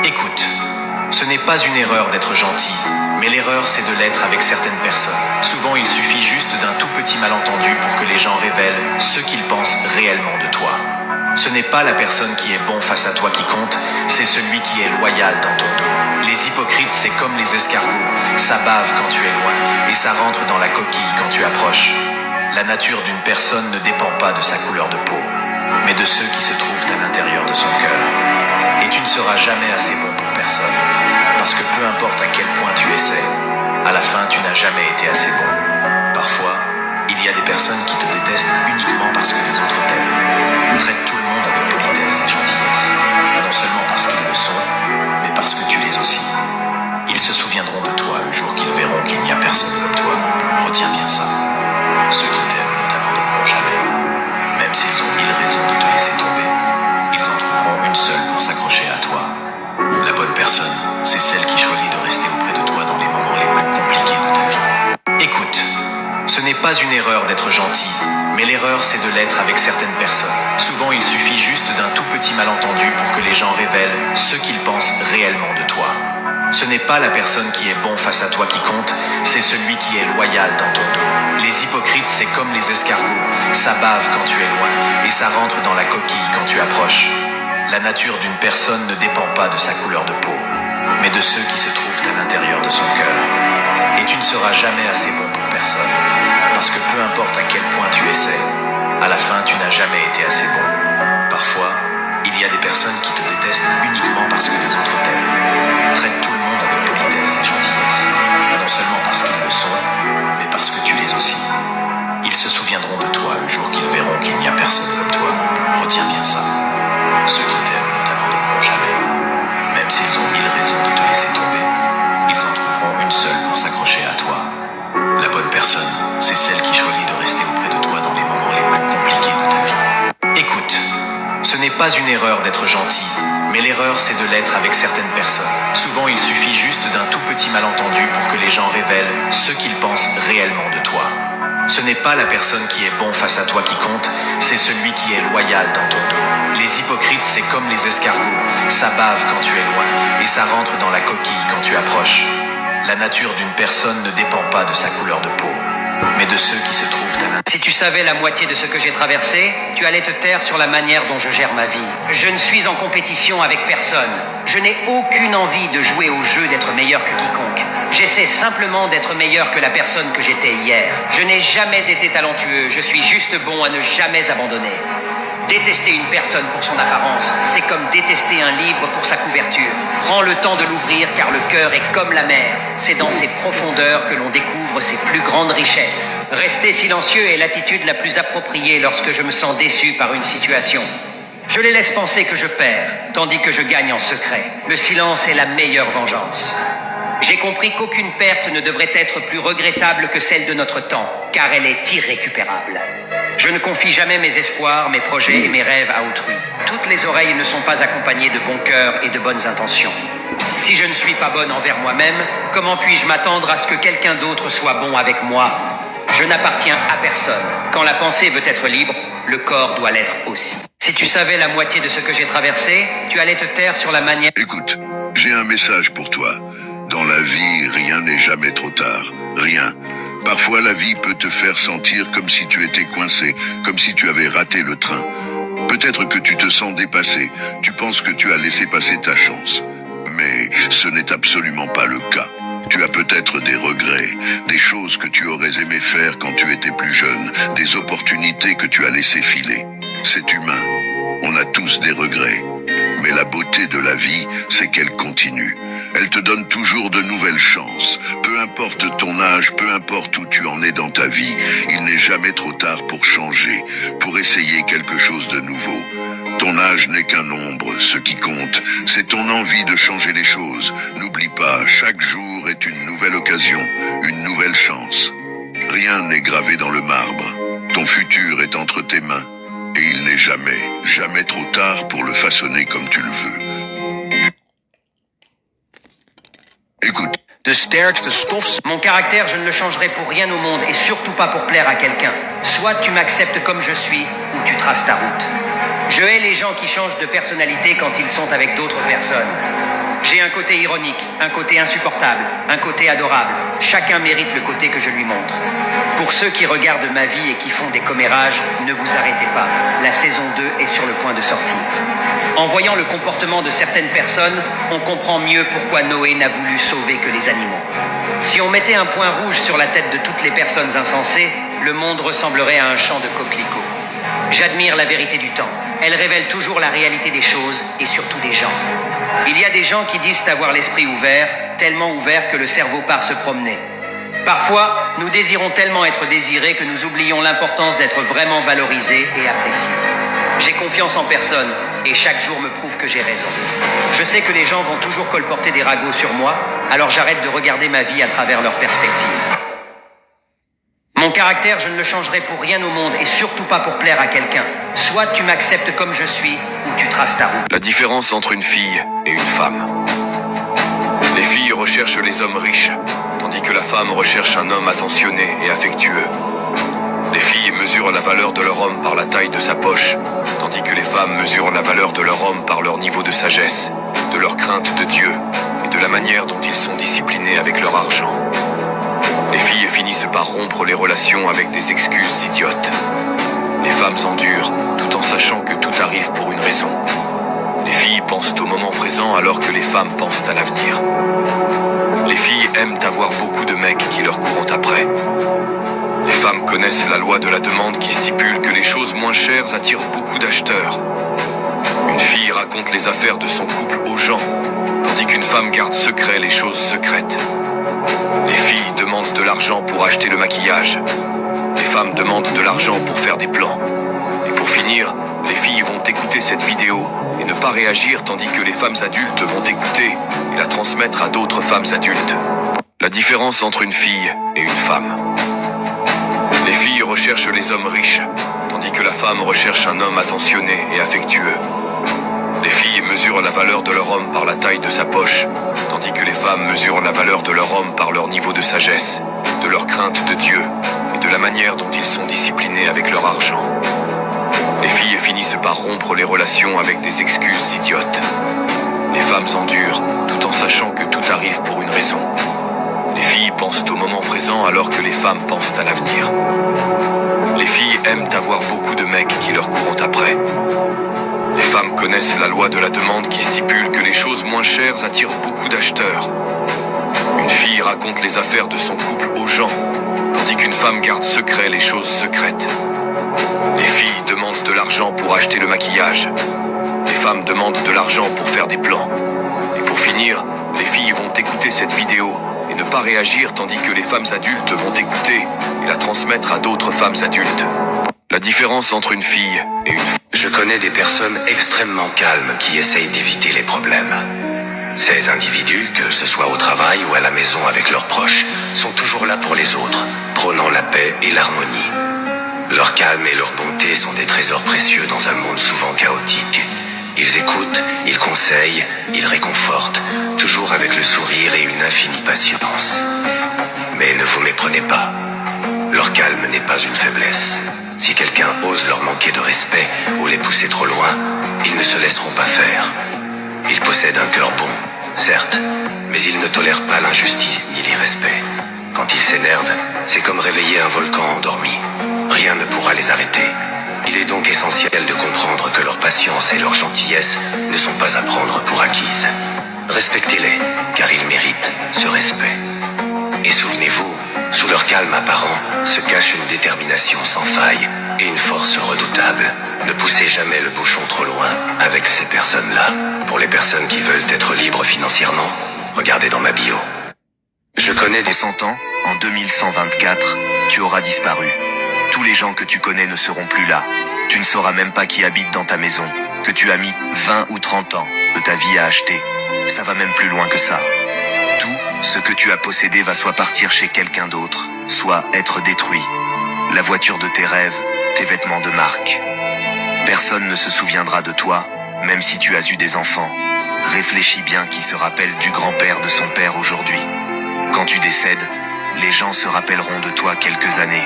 Écoute, ce n'est pas une erreur d'être gentil, mais l'erreur c'est de l'être avec certaines personnes. Souvent il suffit juste d'un tout petit malentendu pour que les gens révèlent ce qu'ils pensent réellement de toi. Ce n'est pas la personne qui est bon face à toi qui compte, c'est celui qui est loyal dans ton dos. Les hypocrites c'est comme les escargots, ça bave quand tu es loin et ça rentre dans la coquille quand tu approches. La nature d'une personne ne dépend pas de sa couleur de peau, mais de ceux qui se trouvent à l'intérieur de son cœur. Et tu ne seras jamais assez bon pour personne, parce que peu importe à quel point tu essaies, à la fin tu n'as jamais été assez bon. Parfois, il y a des personnes qui te détestent uniquement parce que les autres t'aiment. Traite tout le monde avec politesse et gentillesse, non seulement parce qu'ils le sont, mais parce que tu l'es aussi. Ils se souviendront de toi le jour qu'ils verront qu'il n'y a personne comme toi. Retiens bien ça. Ceux qui t'aiment ne t'abandonneront jamais. Même s'ils ont 1000 raisons de te laisser tomber, ils en trouveront une seule pour s'accrocher à toi. La bonne personne, c'est celle qui choisit de rester auprès de toi dans les moments les plus compliqués de ta vie. Écoute, ce n'est pas une erreur d'être gentil, mais l'erreur c'est de l'être avec certaines personnes. Souvent il suffit juste d'un tout petit malentendu pour que les gens révèlent ce qu'ils pensent réellement de toi. Ce n'est pas la personne qui est bon face à toi qui compte, c'est celui qui est loyal dans ton dos. Les hypocrites c'est comme les escargots, ça bave quand tu es loin et ça rentre dans la coquille quand tu approches. La nature d'une personne ne dépend pas de sa couleur de peau, mais de ceux qui se trouvent à l'intérieur de son cœur. Et tu ne seras jamais assez bon pour personne, parce que peu importe à quel point tu essaies, à la fin tu n'as jamais été assez bon. Parfois, il y a des personnes qui te détestent uniquement parce que les autres t'aiment. Traite tout le monde avec politesse et gentillesse, non seulement parce qu'ils le sont, mais parce que tu l'es aussi. Ils se souviendront de toi le jour qu'ils verront qu'il n'y a personne comme toi. Retiens bien ça. Ceux qui t'aiment ne t'abandonneront jamais. Même s'ils ont 1000 raisons de te laisser tomber, ils en trouveront une seule pour s'accrocher à toi. La bonne personne, c'est celle qui choisit de rester auprès de toi dans les moments les plus compliqués de ta vie. Écoute, ce n'est pas une erreur d'être gentil, mais l'erreur c'est de l'être avec certaines personnes. Souvent il suffit juste d'un tout petit malentendu pour que les gens révèlent ce qu'ils pensent réellement de toi. Ce n'est pas la personne qui est bon face à toi qui compte, c'est celui qui est loyal dans ton dos. Les hypocrites c'est comme les escargots, ça bave quand tu es loin et ça rentre dans la coquille quand tu approches. La nature d'une personne ne dépend pas de sa couleur de peau, mais de ceux qui se trouvent à l'intérieur. Si tu savais la moitié de ce que j'ai traversé, tu allais te taire sur la manière dont je gère ma vie. Je ne suis en compétition avec personne. Je n'ai aucune envie de jouer au jeu d'être meilleur que quiconque. J'essaie simplement d'être meilleur que la personne que j'étais hier. Je n'ai jamais été talentueux, je suis juste bon à ne jamais abandonner. Détester une personne pour son apparence, c'est comme détester un livre pour sa couverture. Prends le temps de l'ouvrir car le cœur est comme la mer. C'est dans ses profondeurs que l'on découvre ses plus grandes richesses. Rester silencieux est l'attitude la plus appropriée lorsque je me sens déçu par une situation. Je les laisse penser que je perds, tandis que je gagne en secret. Le silence est la meilleure vengeance. J'ai compris qu'aucune perte ne devrait être plus regrettable que celle de notre temps, car elle est irrécupérable. Je ne confie jamais mes espoirs, mes projets et mes rêves à autrui. Toutes les oreilles ne sont pas accompagnées de bon cœur et de bonnes intentions. Si je ne suis pas bonne envers moi-même, comment puis-je m'attendre à ce que quelqu'un d'autre soit bon avec moi? Je n'appartiens à personne. Quand la pensée veut être libre, le corps doit l'être aussi. Si tu savais la moitié de ce que j'ai traversé, tu allais te taire sur la manière... Écoute, j'ai un message pour toi. Dans la vie, rien n'est jamais trop tard. Rien. Parfois, la vie peut te faire sentir comme si tu étais coincé, comme si tu avais raté le train. Peut-être que tu te sens dépassé, tu penses que tu as laissé passer ta chance. Mais ce n'est absolument pas le cas. Tu as peut-être des regrets, des choses que tu aurais aimé faire quand tu étais plus jeune, des opportunités que tu as laissées filer. C'est humain. On a tous des regrets. Mais la beauté de la vie, c'est qu'elle continue. Elle te donne toujours de nouvelles chances. Peu importe ton âge, peu importe où tu en es dans ta vie, il n'est jamais trop tard pour changer, pour essayer quelque chose de nouveau. Ton âge n'est qu'un nombre, ce qui compte, c'est ton envie de changer les choses. N'oublie pas, chaque jour est une nouvelle occasion, une nouvelle chance. Rien n'est gravé dans le marbre. Ton futur est entre tes mains. Et il n'est jamais, jamais trop tard pour le façonner comme tu le veux. Écoute. Mon caractère, je ne le changerai pour rien au monde et surtout pas pour plaire à quelqu'un. Soit tu m'acceptes comme je suis, ou tu traces ta route. Je hais les gens qui changent de personnalité quand ils sont avec d'autres personnes. J'ai un côté ironique, un côté insupportable, un côté adorable. Chacun mérite le côté que je lui montre. Pour ceux qui regardent ma vie et qui font des commérages, ne vous arrêtez pas. La saison 2 est sur le point de sortir. En voyant le comportement de certaines personnes, on comprend mieux pourquoi Noé n'a voulu sauver que les animaux. Si on mettait un point rouge sur la tête de toutes les personnes insensées, le monde ressemblerait à un champ de coquelicots. J'admire la vérité du temps. Elle révèle toujours la réalité des choses et surtout des gens. Il y a des gens qui disent avoir l'esprit ouvert, tellement ouvert que le cerveau part se promener. Parfois, nous désirons tellement être désirés que nous oublions l'importance d'être vraiment valorisés et appréciés. J'ai confiance en personne et chaque jour me prouve que j'ai raison. Je sais que les gens vont toujours colporter des ragots sur moi, alors j'arrête de regarder ma vie à travers leur perspective. Mon caractère, je ne le changerai pour rien au monde et surtout pas pour plaire à quelqu'un. Soit tu m'acceptes comme je suis ou tu traces ta route. La différence entre une fille et une femme. Les filles recherchent les hommes riches, tandis que la femme recherche un homme attentionné et affectueux. Les filles mesurent la valeur de leur homme par la taille de sa poche, tandis que les femmes mesurent la valeur de leur homme par leur niveau de sagesse, de leur crainte de Dieu et de la manière dont ils sont disciplinés avec leur argent. Les filles finissent par rompre les relations avec des excuses idiotes. Les femmes endurent, tout en sachant que tout arrive pour une raison. Les filles pensent au moment présent alors que les femmes pensent à l'avenir. Les filles aiment avoir beaucoup de mecs qui leur courent après. Les femmes connaissent la loi de la demande qui stipule que les choses moins chères attirent beaucoup d'acheteurs. Une fille raconte les affaires de son couple aux gens, tandis qu'une femme garde secret les choses secrètes. Les filles demandent de l'argent pour acheter le maquillage. Les femmes demandent de l'argent pour faire des plans. Et pour finir, les filles vont écouter cette vidéo et ne pas réagir tandis que les femmes adultes vont écouter et la transmettre à d'autres femmes adultes. La différence entre une fille et une femme. Les filles recherchent les hommes riches, tandis que la femme recherche un homme attentionné et affectueux. Les filles mesurent la valeur de leur homme par la taille de sa poche, tandis que les femmes mesurent la valeur de leur homme par leur niveau de sagesse, de leur crainte de Dieu et de la manière dont ils sont disciplinés avec leur argent. Les filles finissent par rompre les relations avec des excuses idiotes. Les femmes endurent, tout en sachant que tout arrive pour une raison. Les filles pensent au moment présent alors que les femmes pensent à l'avenir. Les filles aiment avoir beaucoup de mecs qui leur courent après. Les femmes connaissent la loi de la demande qui stipule que les choses moins chères attirent beaucoup d'acheteurs. Une fille raconte les affaires de son couple aux gens, tandis qu'une femme garde secret les choses secrètes. Les filles demandent de l'argent pour acheter le maquillage. Les femmes demandent de l'argent pour faire des plans. Et pour finir, les filles vont écouter cette vidéo et ne pas réagir tandis que les femmes adultes vont écouter et la transmettre à d'autres femmes adultes. La différence entre une fille et une femme. Je connais des personnes extrêmement calmes qui essayent d'éviter les problèmes. Ces individus, que ce soit au travail ou à la maison avec leurs proches, sont toujours là pour les autres, prônant la paix et l'harmonie. Leur calme et leur bonté sont des trésors précieux dans un monde souvent chaotique. Ils écoutent, ils conseillent, ils réconfortent, toujours avec le sourire et une infinie patience. Mais ne vous méprenez pas. Leur calme n'est pas une faiblesse. Si quelqu'un ose leur manquer de respect ou les pousser trop loin, ils ne se laisseront pas faire. Ils possèdent un cœur bon, certes, mais ils ne tolèrent pas l'injustice ni l'irrespect. Quand ils s'énervent, c'est comme réveiller un volcan endormi. Rien ne pourra les arrêter. Il est donc essentiel de comprendre que leur patience et leur gentillesse ne sont pas à prendre pour acquises. Respectez-les, car ils méritent ce respect. Et souvenez-vous, sous leur calme apparent se cache une détermination sans faille et une force redoutable. Ne poussez jamais le bouchon trop loin avec ces personnes-là. Pour les personnes qui veulent être libres financièrement, regardez dans ma bio. Je connais des 100 ans, en 2124, tu auras disparu. Tous les gens que tu connais ne seront plus là. Tu ne sauras même pas qui habite dans ta maison, que tu as mis 20 ou 30 ans de ta vie à acheter. Ça va même plus loin que ça. Tout ce que tu as possédé va soit partir chez quelqu'un d'autre, soit être détruit. La voiture de tes rêves, tes vêtements de marque. Personne ne se souviendra de toi, même si tu as eu des enfants. Réfléchis bien qui se rappelle du grand-père de son père aujourd'hui. Quand tu décèdes, les gens se rappelleront de toi quelques années.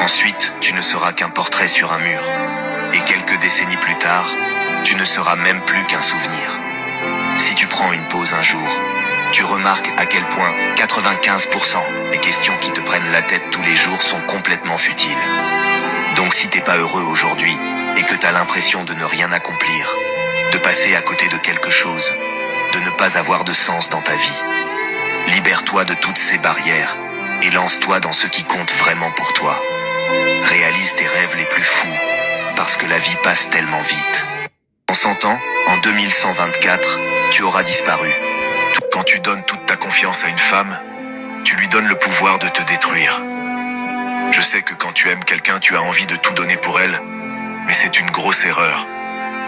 Ensuite, tu ne seras qu'un portrait sur un mur. Et quelques décennies plus tard, tu ne seras même plus qu'un souvenir. Si tu prends une pause un jour, tu remarques à quel point 95% des questions qui te prennent la tête tous les jours sont complètement futiles. Donc si t'es pas heureux aujourd'hui et que t'as l'impression de ne rien accomplir, de passer à côté de quelque chose, de ne pas avoir de sens dans ta vie, libère-toi de toutes ces barrières et lance-toi dans ce qui compte vraiment pour toi. Réalise tes rêves les plus fous, parce que la vie passe tellement vite. En 100 ans, en 2124, tu auras disparu. Quand tu donnes toute ta confiance à une femme, tu lui donnes le pouvoir de te détruire. Je sais que quand tu aimes quelqu'un, tu as envie de tout donner pour elle, mais c'est une grosse erreur.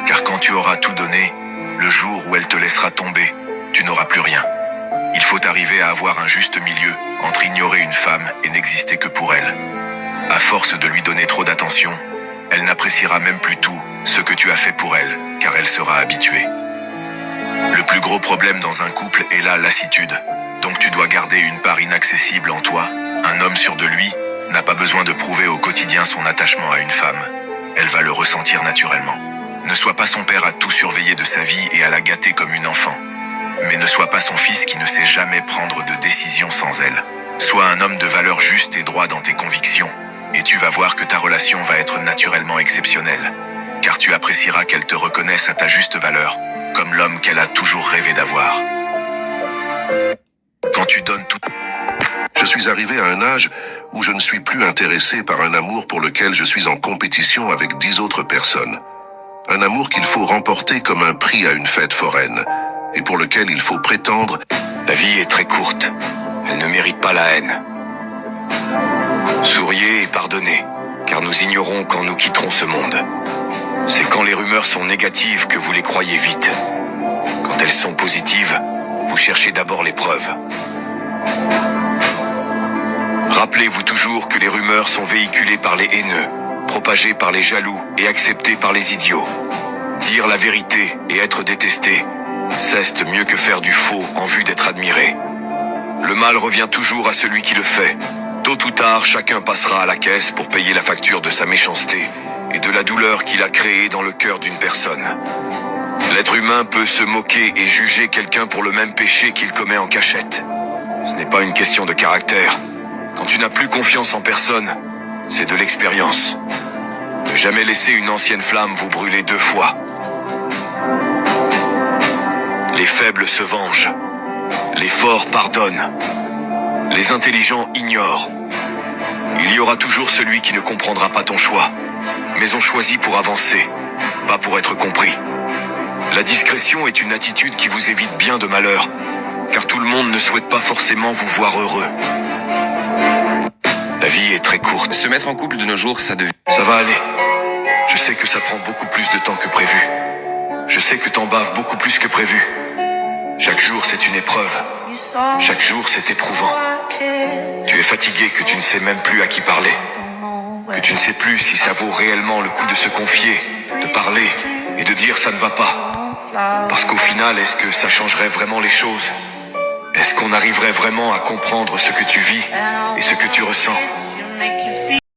Car quand tu auras tout donné, le jour où elle te laissera tomber, tu n'auras plus rien. Il faut arriver à avoir un juste milieu entre ignorer une femme et n'exister que pour elle. À force de lui donner trop d'attention, elle n'appréciera même plus tout ce que tu as fait pour elle, car elle sera habituée. Le plus gros problème dans un couple est la lassitude. Donc tu dois garder une part inaccessible en toi. Un homme sûr de lui n'a pas besoin de prouver au quotidien son attachement à une femme. Elle va le ressentir naturellement. Ne sois pas son père à tout surveiller de sa vie et à la gâter comme une enfant. Mais ne sois pas son fils qui ne sait jamais prendre de décision sans elle. Sois un homme de valeur juste et droit dans tes convictions. Et tu vas voir que ta relation va être naturellement exceptionnelle. Car tu apprécieras qu'elle te reconnaisse à ta juste valeur, comme l'homme qu'elle a toujours rêvé d'avoir. Quand tu donnes tout... Je suis arrivé à un âge où je ne suis plus intéressé par un amour pour lequel je suis en compétition avec 10 autres personnes. Un amour qu'il faut remporter comme un prix à une fête foraine, et pour lequel il faut prétendre... La vie est très courte. Elle ne mérite pas la haine. Souriez et pardonnez, car nous ignorons quand nous quitterons ce monde. C'est quand les rumeurs sont négatives que vous les croyez vite. Quand elles sont positives, vous cherchez d'abord les preuves. Rappelez-vous toujours que les rumeurs sont véhiculées par les haineux, propagées par les jaloux et acceptées par les idiots. Dire la vérité et être détesté, c'est mieux que faire du faux en vue d'être admiré. Le mal revient toujours à celui qui le fait. Tôt ou tard, chacun passera à la caisse pour payer la facture de sa méchanceté et de la douleur qu'il a créée dans le cœur d'une personne. L'être humain peut se moquer et juger quelqu'un pour le même péché qu'il commet en cachette. Ce n'est pas une question de caractère. Quand tu n'as plus confiance en personne, c'est de l'expérience. Ne jamais laisser une ancienne flamme vous brûler 2 fois. Les faibles se vengent. Les forts pardonnent. Les intelligents ignorent. Il y aura toujours celui qui ne comprendra pas ton choix. Mais on choisit pour avancer, pas pour être compris. La discrétion est une attitude qui vous évite bien de malheur, car tout le monde ne souhaite pas forcément vous voir heureux. La vie est très courte. Se mettre en couple de nos jours, ça devient... Ça va aller. Je sais que ça prend beaucoup plus de temps que prévu. Je sais que t'en baves beaucoup plus que prévu. Chaque jour, c'est une épreuve. Chaque jour, c'est éprouvant. Tu es fatigué que tu ne sais même plus à qui parler. Que tu ne sais plus si ça vaut réellement le coup de se confier, de parler et de dire ça ne va pas. Parce qu'au final, est-ce que ça changerait vraiment les choses? Est-ce qu'on arriverait vraiment à comprendre ce que tu vis et ce que tu ressens?